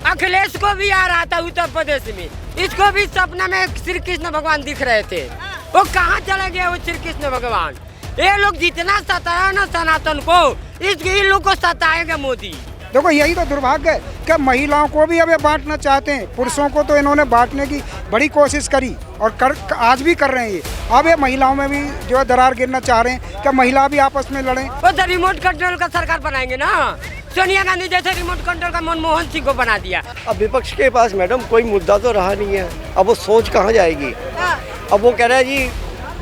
अखिलेश को भी आ रहा था उत्तर प्रदेश में, इसको भी सपना में श्री कृष्ण भगवान दिख रहे थे। वो कहाँ चले गए वो श्री कृष्ण भगवान? ये लोग जितना सताया ना सनातन को, इन लोग को सताएगा मोदी। देखो यही तो दुर्भाग्य है कि महिलाओं को भी अब ये बांटना चाहते हैं। पुरुषों को तो इन्होंने बांटने की बड़ी कोशिश करी और आज भी कर रहे हैं ये। अब ये महिलाओं में भी जो है दरार गिरना चाह रहे हैं कि महिला भी आपस में लड़ें। वो तो रिमोट कंट्रोल का सरकार बनाएंगे ना, सोनिया गांधी जैसे रिमोट कंट्रोल का मनमोहन सिंह को बना दिया। अब विपक्ष के पास मैडम कोई मुद्दा तो रहा नहीं है, अब वो सोच कहाँ जाएगी। अब वो कह रहा है जी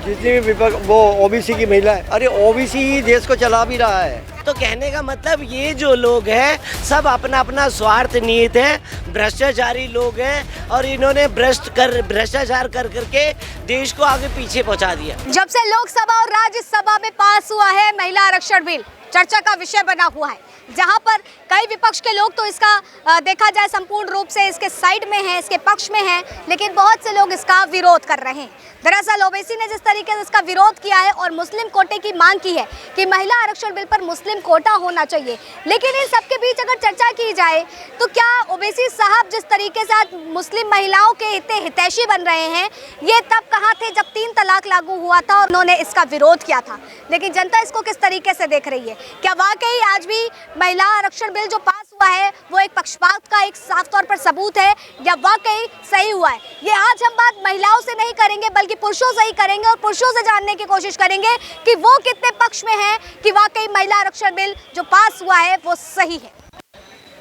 जितनी भी विपक्ष वो ओबीसी की महिला है, अरे ओबीसी ही देश को चला भी रहा है। तो कहने का मतलब ये जो लोग हैं सब अपना अपना स्वार्थ निहित है, भ्रष्टाचारी लोग हैं और इन्होंने भ्रष्टाचार कर करके देश को आगे पीछे पहुंचा दिया। जब से लोकसभा और राज्यसभा में पास हुआ है महिला आरक्षण बिल, चर्चा का विषय बना हुआ है, जहां पर कई विपक्ष के लोग तो इसका देखा जाए संपूर्ण रूप से इसके साइड में है, इसके पक्ष में है, लेकिन बहुत से लोग इसका विरोध कर रहे हैं। दरअसल ओवैसी ने जिस तरीके से इसका विरोध किया है और मुस्लिम कोटे की मांग की है कि महिला आरक्षण बिल पर मुस्लिम कोटा होना चाहिए, लेकिन इन सबके बीच अगर चर्चा की जाए तो क्या ओवैसी साहब जिस तरीके से आज मुस्लिम महिलाओं के हितैषी बन रहे हैं, ये तब कहाँ थे जब 3 तलाक लागू हुआ था और उन्होंने इसका विरोध किया था। लेकिन जनता इसको किस तरीके से देख रही है? क्या वाकई आज भी महिला आरक्षण बिल जो पास हुआ है वो एक पक्षपात का एक साफ तौर पर सबूत है या वाकई सही हुआ है? ये आज हम बात महिलाओं से नहीं करेंगे बल्कि पुरुषों से ही करेंगे और पुरुषों से जानने की कोशिश करेंगे कि वो कितने पक्ष में हैं कि वाकई महिला आरक्षण बिल जो पास हुआ है वो सही है।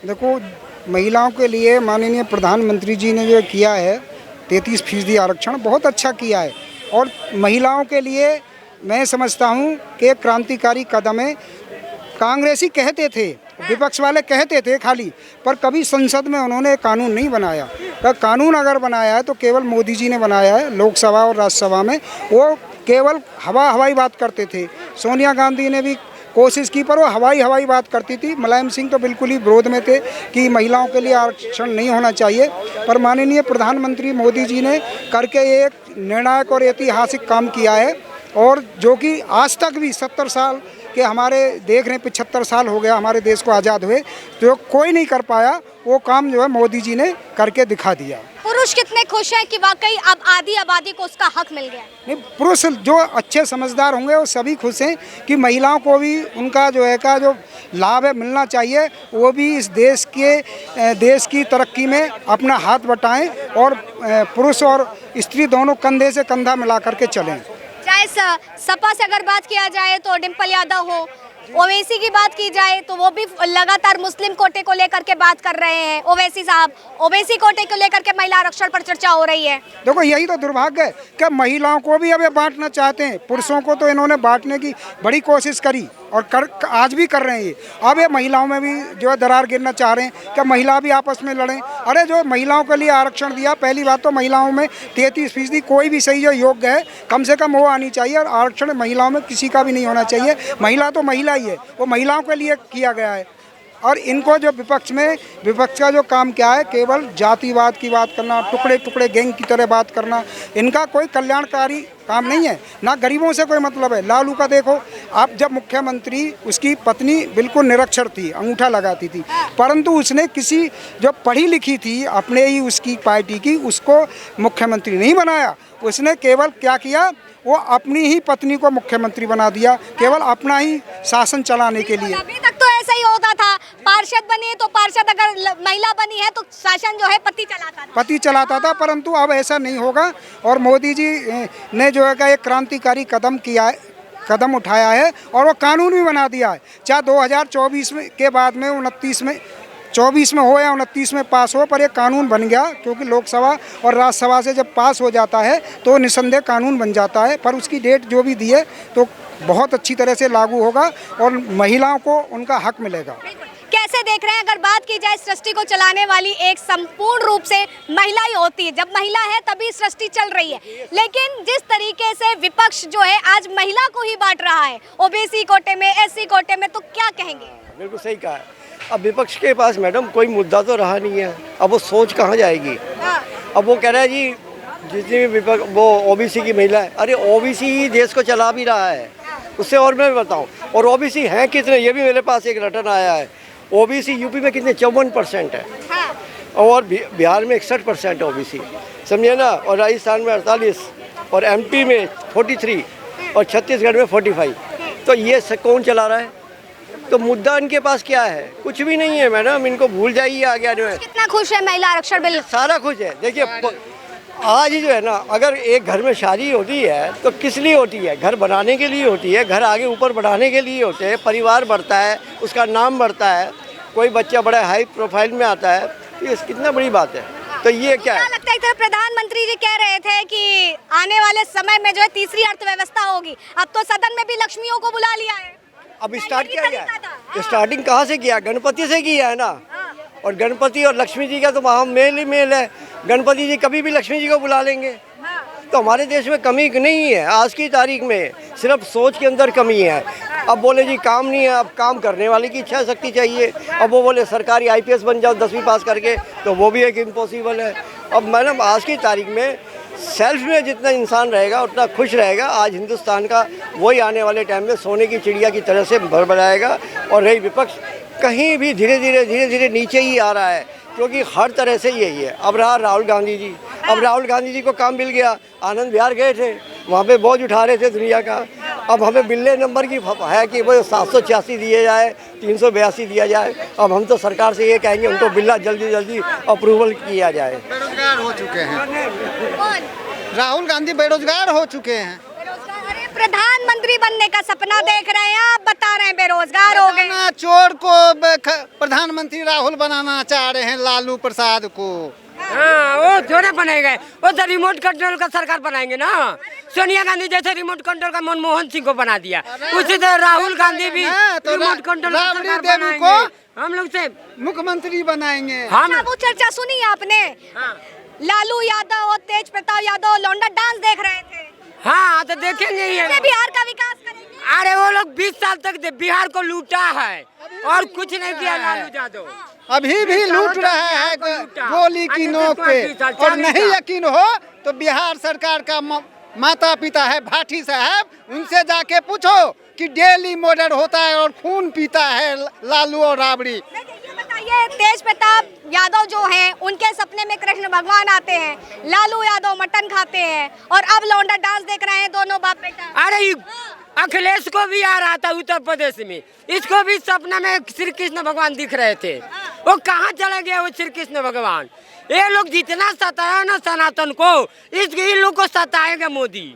देखो महिलाओं के लिए माननीय प्रधानमंत्री जी ने जो किया है 33% आरक्षण बहुत अच्छा किया है और महिलाओं के लिए मैं समझता हूँ कि एक क्रांतिकारी कदम है। कांग्रेसी कहते थे, विपक्ष वाले कहते थे खाली, पर कभी संसद में उन्होंने कानून नहीं बनाया। कानून अगर बनाया है तो केवल मोदी जी ने बनाया है। लोकसभा और राज्यसभा में वो केवल हवाई बात करते थे। सोनिया गांधी ने भी कोशिश की पर वो हवाई बात करती थी। मुलायम सिंह तो बिल्कुल ही विरोध में थे कि महिलाओं के लिए आरक्षण नहीं होना चाहिए, पर माननीय प्रधानमंत्री मोदी जी ने करके एक निर्णायक और ऐतिहासिक काम किया है और जो कि आज तक भी 70 साल के हमारे देख रहे हैं, 75 साल हो गया हमारे देश को आज़ाद हुए, तो कोई नहीं कर पाया वो काम जो है मोदी जी ने करके दिखा दिया। पुरुष कितने खुश हैं कि वाकई अब आधी आबादी को उसका हक मिल गया? नहीं, पुरुष जो अच्छे समझदार होंगे वो सभी खुश हैं कि महिलाओं को भी उनका जो है का जो लाभ है मिलना चाहिए, वो भी इस देश की तरक्की में अपना हाथ बटाएं और पुरुष और स्त्री दोनों कंधे से कंधा मिला करके चलें। चाहे सपा से अगर बात किया जाए तो डिम्पल यादव हो, ओवैसी की बात की जाए तो वो भी लगातार मुस्लिम कोटे को लेकर के बात कर रहे हैं। ओवैसी साहब, ओवैसी कोटे को लेकर के महिला आरक्षण पर चर्चा हो रही है। देखो यही तो दुर्भाग्य है कि महिलाओं को भी अब ये बांटना चाहते हैं। पुरुषों को तो इन्होंने बांटने की बड़ी कोशिश करी और आज भी कर रहे हैं ये। अब ये महिलाओं में भी जो है दरार गिरना चाह रहे हैं कि महिला भी आपस में लड़ें। अरे जो महिलाओं के लिए आरक्षण दिया, पहली बात तो महिलाओं में 33% कोई भी सही जो योग्य है कम से कम वो आनी चाहिए और आरक्षण महिलाओं में किसी का भी नहीं होना चाहिए। महिला तो महिला ही है, वो महिलाओं के लिए किया गया है। और इनको जो विपक्ष का जो काम क्या है, केवल जातिवाद की बात करना, टुकड़े टुकड़े गैंग की तरह बात करना, इनका कोई कल्याणकारी काम नहीं है, ना गरीबों से कोई मतलब है। लालू का देखो, आप जब मुख्यमंत्री, उसकी पत्नी बिल्कुल निरक्षर थी, अंगूठा लगाती थी, परंतु उसने किसी जो पढ़ी लिखी थी अपने ही उसकी पार्टी की, उसको मुख्यमंत्री नहीं बनाया। उसने केवल क्या किया, वो अपनी ही पत्नी को मुख्यमंत्री बना दिया, केवल अपना ही शासन चलाने के लिए। अभी तक तो ऐसा ही होता था, पार्षद बनी तो पार्षद, अगर महिला बनी है तो शासन जो है पति चलाता था, परंतु अब ऐसा नहीं होगा। और मोदी जी ने जो है का एक क्रांतिकारी कदम उठाया है और वो कानून भी बना दिया है। चाहे 2024 के बाद में 24 में हो या 29 में पास हो, पर ये कानून बन गया, क्योंकि लोकसभा और राज्यसभा से जब पास हो जाता है तो निसंदेह कानून बन जाता है। पर उसकी डेट जो भी दी है तो बहुत अच्छी तरह से लागू होगा और महिलाओं को उनका हक मिलेगा। कैसे देख रहे हैं, अगर बात की जाए सृष्टि को चलाने वाली एक संपूर्ण रूप से महिला ही होती है, जब महिला है तभी सृष्टि चल रही है, लेकिन जिस तरीके से विपक्ष जो है आज महिला को ही बांट रहा है ओबीसी कोटे में, एससी कोटे में, तो क्या कहेंगे? बिल्कुल सही कहा है। अब विपक्ष के पास मैडम कोई मुद्दा तो रहा नहीं है, अब वो सोच कहाँ जाएगी। अब वो कह रहा है जी जितनी भी विपक्ष वो ओबीसी की महिला है, अरे ओबीसी ही देश को चला भी रहा है। उससे और मैं बताऊं, और ओबीसी हैं कितने, ये भी मेरे पास एक रटन आया है। ओबीसी यूपी में कितने 54% है और बिहार में 61% ओबीसी, समझे ना, और राजस्थान में 48 और एमपी में 43 और छत्तीसगढ़ में 45। तो ये कौन चला रहा है? तो मुद्दा इनके पास क्या है? कुछ भी नहीं है मैडम, इनको भूल जाइए आगे जो है। कितना खुश है महिला आरक्षण बिल? सारा कुछ है। देखिए आज ही जो है ना, अगर एक घर में शादी होती है तो किस लिए होती है? घर बनाने के लिए होती है, घर आगे ऊपर बढ़ाने के लिए होते हैं, परिवार बढ़ता है, उसका नाम बढ़ता है, कोई बच्चा बड़ा हाई प्रोफाइल में आता है, ये कितना बड़ी बात है। तो ये क्या है? लगता है इधर प्रधानमंत्री जी कह रहे थे कि आने वाले समय में जो है तीसरी अर्थव्यवस्था होगी। अब तो सदन में भी लक्ष्मियों को बुला लिया है। अब स्टार्ट किया गया है। स्टार्टिंग कहाँ से किया? गणपति से किया है ना। और गणपति और लक्ष्मी जी का तो वहाँ मेल ही मेल है। गणपति जी कभी भी लक्ष्मी जी को बुला लेंगे। तो हमारे देश में कमी नहीं है आज की तारीख में, सिर्फ सोच के अंदर कमी है। अब बोले जी काम नहीं है, अब काम करने वाले की इच्छा शक्ति चाहिए। अब वो बोले सरकारी IPS बन जाओ 10वीं पास करके, तो वो भी एक इम्पॉसिबल है। अब मैडम आज की तारीख में सेल्फ में जितना इंसान रहेगा उतना खुश रहेगा। आज हिंदुस्तान का वही आने वाले टाइम में सोने की चिड़िया की तरह से भरभराएगा। और रही विपक्ष, कहीं भी धीरे धीरे नीचे ही आ रहा है, क्योंकि हर तरह से यही है। अब रहा राहुल गांधी जी, अब राहुल गांधी जी को काम मिल गया, आनंद विहार गए थे, वहाँ पे बोझ उठा रहे थे दुनिया का। अब हमें बिल्ले नंबर की है कि वो 786 दिए जाए, 382 दिया जाए। अब हम तो सरकार से ये कहेंगे उनको बिल्ला जल्दी अप्रूवल किया जाए। बेरोजगार हो चुके हैं, राहुल गांधी बेरोजगार हो चुके हैं। अरे प्रधानमंत्री बनने का सपना देख रहे हैं, आप बता रहे हैं बेरोजगार हो गए। चोर को प्रधानमंत्री राहुल बनाना चाह रहे हैं, लालू प्रसाद को। हाँ, वो थोड़े बनेंगे, वो तो रिमोट कंट्रोल का सरकार बनाएंगे ना। सोनिया गांधी जैसे रिमोट कंट्रोल का मनमोहन सिंह को बना दिया, उसी तरह राहुल गांधी भी तो रिमोट कंट्रोल का राबड़ी सरकार देवी बनाएंगे। को हम लोग से मुख्यमंत्री बनाएंगे। हम वो चर्चा सुनी आपने? लालू यादव और तेज प्रताप यादव लौंडा डांस देख रहे थे। हाँ, तो देखेंगे ही। कैसे बिहार का विकास करेंगे? अरे वो लोग 20 साल तक बिहार को लूटा है और कुछ नहीं किया लालू यादव। अभी भी लूट रहा है गोली की नोक पे। और नहीं यकीन हो तो बिहार सरकार का माता पिता है भाटी साहब, उनसे जाके पूछो कि डेली मर्डर होता है और खून पीता है लालू और राबड़ी। बताइए, तेज प्रताप यादव जो हैं, उनके सपने में कृष्ण भगवान आते हैं, लालू यादव मटन खाते हैं और अब लौंडा डांस देख रहे हैं दोनों बाप बेटा। अरे अखिलेश को भी आ रहा था उत्तर प्रदेश में, इसको भी सपना में श्री कृष्ण भगवान दिख रहे थे। वो कहाँ चले गए वो श्री कृष्ण भगवान? ये लोग जितना सताया ना सनातन को, इन लोग को सताएगा मोदी।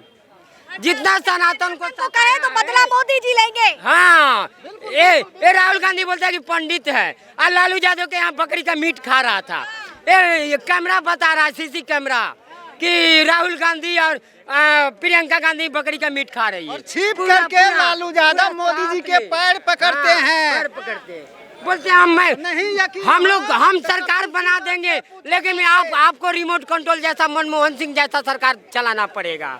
जितना सनातन को कहे तो बदला मोदी जी लेंगे। हाँ, ये राहुल गांधी बोलता है कि पंडित है, और लालू यादव के यहाँ बकरी का मीट खा रहा था। ये कैमरा बता रहा है, CC कैमरा, कि राहुल गांधी और प्रियंका गांधी बकरी का मीट खा रही है। छिप करके लालू यादव मोदी जी के पैर पकड़ते हैं। पैर पकड़ते हैं, बोलते हैं हम सरकार बना देंगे, लेकिन आपको रिमोट कंट्रोल जैसा मनमोहन सिंह जैसा सरकार चलाना पड़ेगा।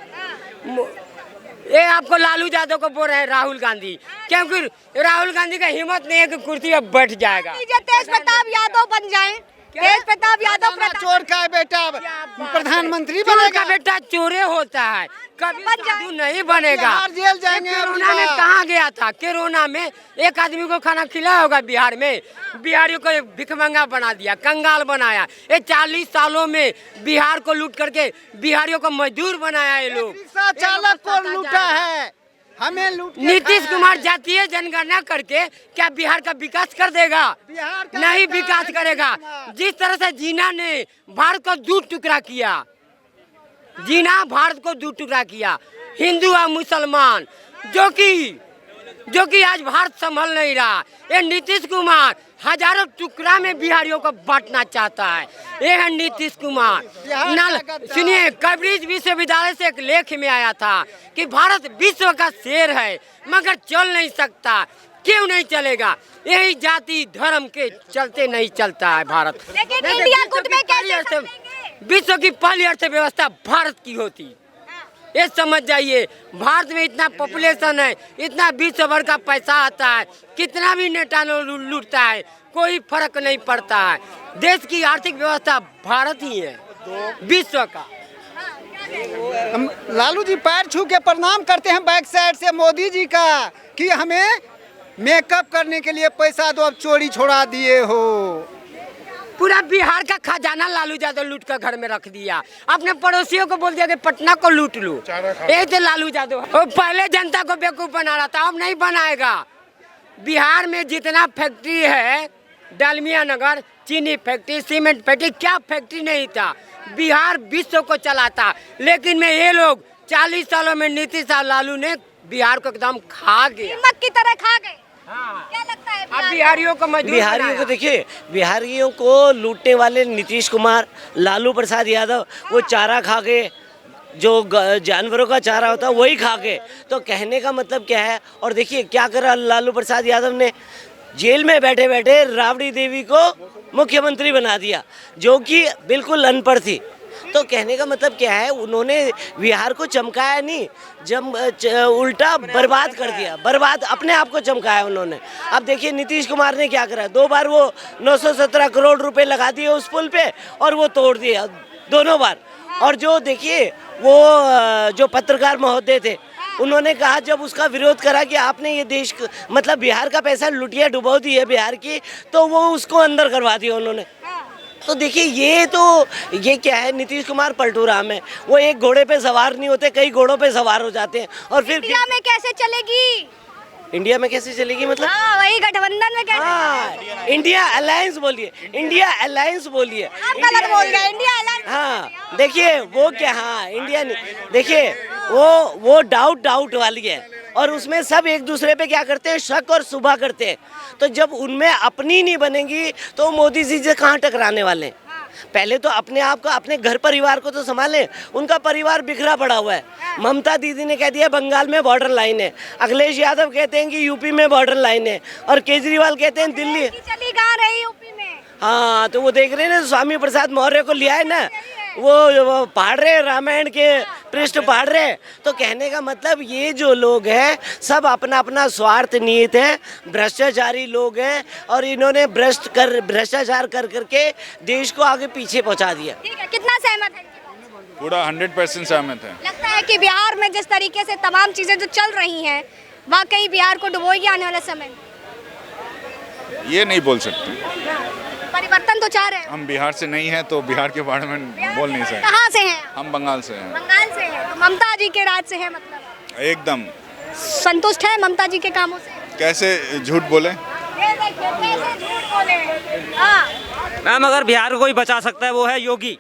ये आपको लालू यादव को बोल रहे हैं राहुल गांधी, क्योंकि राहुल गांधी का हिम्मत नहीं है कि कुर्सी पर बैठ जाएगा। तेज प्रताप यादव बन जाए, तेज प्रताप यादव चोर का बेटा प्रधानमंत्री चोर का बेटा चोरे होता है, कभी साधु नहीं बनेगा। जेल जाएंगे। कोरोना में कहाँ गया था? कोरोना में एक आदमी को खाना खिलाया होगा बिहार में, बिहारियों को भिखमंगा बना दिया, कंगाल बनाया। ये 40 सालों में बिहार को लूट करके बिहारियों को मजदूर बनाया ये लोग। चालक को लूटा है, हमें लूट। नीतीश कुमार जातीय जनगणना करके क्या बिहार का विकास कर देगा? नहीं विकास करेगा। जिस तरह से जीना ने भारत को 2 टुकड़ा किया, जीना भारत को 2 टुकड़ा किया, हिंदू और मुसलमान, जो कि आज भारत संभल नहीं रहा। ये नीतीश कुमार हजारों टुकड़ा में बिहारियों को बांटना चाहता है। ये है नीतीश कुमार। सुनिए, कैम्ब्रिज विश्वविद्यालय से एक लेख में आया था कि भारत विश्व का शेर है मगर चल नहीं सकता। क्यों नहीं चलेगा? यही जाति धर्म के चलते नहीं चलता है भारत। लेकिन इंडिया गुट में कैसे विश्व की पहली अर्थव्यवस्था भारत की होती, ये समझ जाइए। भारत में इतना पॉपुलेशन है, इतना विश्व भर का पैसा आता है, कितना भी नेता लूटता है, कोई फर्क नहीं पड़ता है। देश की आर्थिक व्यवस्था भारत ही है विश्व का। हम लालू जी पैर छू के प्रणाम करते हैं बैक साइड से मोदी जी का कि हमें मेकअप करने के लिए पैसा दो, अब चोरी छोड़ा दिए हो। पूरा बिहार का खजाना लालू यादव लूट कर घर में रख दिया। अपने पड़ोसियों को बोल दिया कि पटना को लूट लो। ये तो लालू यादव वो पहले जनता को बेवकूफ बना रहा था, अब नहीं बनाएगा। बिहार में जितना फैक्ट्री है, डालमिया नगर, चीनी फैक्ट्री, सीमेंट फैक्ट्री, क्या फैक्ट्री नहीं था। बिहार विश्व को चलाता, लेकिन में ये लोग 40 सालों में नीतीश और लालू ने बिहार को एकदम खा गया, नमक की तरह खा गए। हाँ। क्या लगता है अब बिहारियों को मजदूर बिहारियों को बनाया। देखिए, बिहारियों को लूटने वाले नीतीश कुमार, लालू प्रसाद यादव, वो चारा खा गए, जो जानवरों का चारा होता है वही खा गए। तो कहने का मतलब क्या है। और देखिए क्या करा लालू प्रसाद यादव ने, जेल में बैठे बैठे राबड़ी देवी को मुख्यमंत्री बना दिया, जो कि बिल्कुल अनपढ़ थी। तो कहने का मतलब क्या है, उन्होंने बिहार को चमकाया नहीं, उल्टा बर्बाद कर दिया, बर्बाद अपने आप को चमकाया उन्होंने। अब देखिए नीतीश कुमार ने क्या करा, 2 बार वो 917 करोड़ रुपए लगा दिए उस पुल पे और वो तोड़ दिया दोनों बार। और जो देखिए वो जो पत्रकार महोदय थे, उन्होंने कहा जब उसका विरोध करा कि आपने ये देश मतलब बिहार का पैसा लुटिया डुबो दी है बिहार की, तो वो उसको अंदर करवा दिया उन्होंने। तो देखिए ये क्या है, नीतीश कुमार पलटू राम है। वो एक घोड़े पे सवार नहीं होते, कई घोड़ों पे सवार हो जाते हैं। और फिर इंडिया में कैसे चलेगी? इंडिया में कैसे चलेगी मतलब? हाँ, वही गठबंधन में कैसे? हाँ, इंडिया अलायंस बोलिए, इंडिया अलायंस बोलिए। आप गलत बोल गए, इंडिया अलायंस। हाँ देखिए वो क्या, हाँ इंडिया नहीं, देखिए वो डाउट वाली है। और उसमें सब एक दूसरे पे क्या करते हैं, शक और शुबा करते हैं। तो जब उनमें अपनी नहीं बनेगी तो मोदी जी से कहाँ टकराने वाले हैं। पहले तो अपने आप को, अपने घर परिवार को तो संभालें। उनका परिवार बिखरा पड़ा हुआ है। ममता दीदी ने कह दिया बंगाल में बॉर्डर लाइन है, अखिलेश यादव कहते हैं कि यूपी में बॉर्डर लाइन है, और केजरीवाल कहते हैं दिल्ली। चली कहाँ रही यूपी में? हाँ तो वो देख रहे हैं ना, स्वामी प्रसाद मौर्य को लिया है ना, वो पढ़ रहे रामायण के पृष्ठ पढ़ रहे। तो कहने का मतलब ये जो लोग हैं सब अपना अपना स्वार्थ निहित है, भ्रष्टाचारी लोग हैं, और इन्होंने भ्रष्टाचार कर करके देश को आगे पीछे पहुंचा दिया। ठीक है, कितना सहमत है? पूरा 100% सहमत है। लगता है कि बिहार में जिस तरीके से तमाम चीजें जो चल रही हैं, वाकई बिहार को डुबोएगी आने वाले समय में? ये नहीं बोल सकते, परिवर्तन तो चाह रहे हैं। हम बिहार से नहीं हैं तो बिहार के बारे में बोल नहीं सकते। कहाँ से हैं? हम बंगाल से हैं। बंगाल से हैं, तो ममता जी के राज से है मतलब? एकदम। संतुष्ट है ममता जी के कामों से? कैसे झूठ बोले? ये देखिए कैसे झूठ बोले। हाँ, मैम अगर बिहार को कोई बचा सकता है वो है योगी।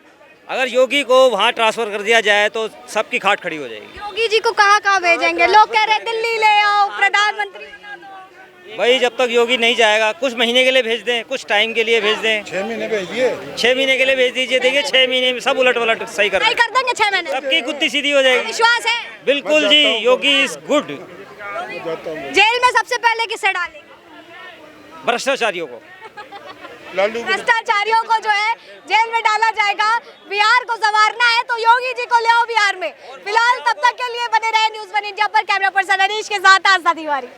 अगर योगी को वहाँ ट्रांसफर कर दिया जाए तो सबकी खाट खड़ी हो जाएगी। योगी जी को कहाँ भेजेंगे? लोग कह रहे हैं दिल्ली ले आओ, प्रधानमंत्री बना दो। भाई जब तक योगी नहीं जाएगा, कुछ महीने के लिए भेज दें, कुछ टाइम के लिए भेज दें, 6 महीने भेज दिए, 6 महीने के लिए भेज दीजिए। देखिए 6 महीने में सब उलट पलट सही कर सही कर देंगे 6 महीने। सबकी गुद्दी सीधी हो जाएगी। विश्वास है? बिल्कुल जी, योगी इज गुड। जेल में सबसे पहले किसे डालेंगे? भ्रष्टाचारियों को, भ्रष्टाचारियों को जो है जेल में डाला जाएगा। बिहार को संवारना है तो योगी जी को ले आओ बिहार में। फिलहाल तब तक के लिए बने रहे न्यूज़ 1 इंडिया पर। कैमरा पर्सन अनीश के साथ आस्था तिवारी।